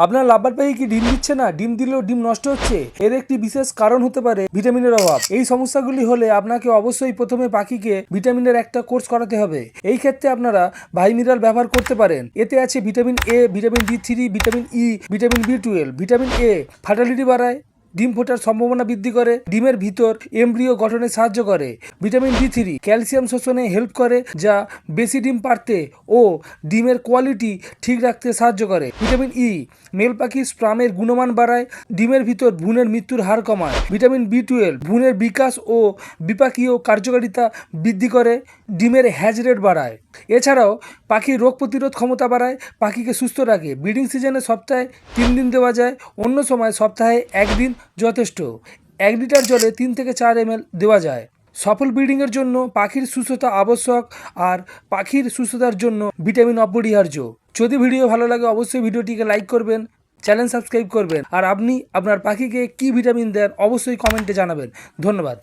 আপনার লাভবার পাখি কি ডিম দিচ্ছে না, ডিম দিলেও ডিম নষ্ট হচ্ছে? এর একটি বিশেষ কারণ হতে পারে ভিটামিনের অভাব। এই সমস্যাগুলি হলে আপনাকে অবশ্যই প্রথমে পাখিকে ভিটামিনের একটা কোর্স করাতে হবে। এই ক্ষেত্রে আপনারা ভাই মিনারেল ব্যবহার করতে পারেন। এতে আছে vitamin A, vitamin D3, vitamin E, vitamin B12। Vitamin A fertility বাড়ায়, ডিম ফোটার সম্ভাবনা বৃদ্ধি করে, ডিমের ভিতর এমব্রিও গঠনে সাহায্য করে। ভিটামিন D3 ক্যালসিয়াম শোষণে হেল্প করে, যা বেশি ডিম পাড়তে ও ডিমের কোয়ালিটি ঠিক রাখতে সাহায্য করে। ভিটামিন ই মেল পাখির স্পার্মের গুণমান বাড়ায়, ডিমের ভিতর ভ্রূণের মৃত্যুর হার কমায়। ভিটামিন B12 ভ্রূণের বিকাশ ও বিপাকীয় কার্যকারিতা বৃদ্ধি করে, ডিমের হ্যাজ রেট বাড়ায়। এছাড়াও পাখির রোগ প্রতিরোধ ক্ষমতা বাড়ায়, পাখিকে সুস্থ রাখে। ব্রিডিং সিজনে সপ্তাহে 3 দিন দেওয়া যায়, অন্য সময় সপ্তাহে 1 দিন যথেষ্ট। 1 লিটার জলে 3 থেকে 4 ml দেওয়া যায়। সফল ব্রিডিংয়ের জন্য পাখির সুস্থতা আবশ্যক, আর পাখির সুস্থতার জন্য ভিটামিন অপরিহার্য। যদি ভিডিও ভালো লাগে অবশ্যই ভিডিওটিকে লাইক করবেন, চ্যানেল সাবস্ক্রাইব করবেন, আর আপনি আপনার পাখিকে কী ভিটামিন দেন অবশ্যই কমেন্টে জানাবেন। ধন্যবাদ।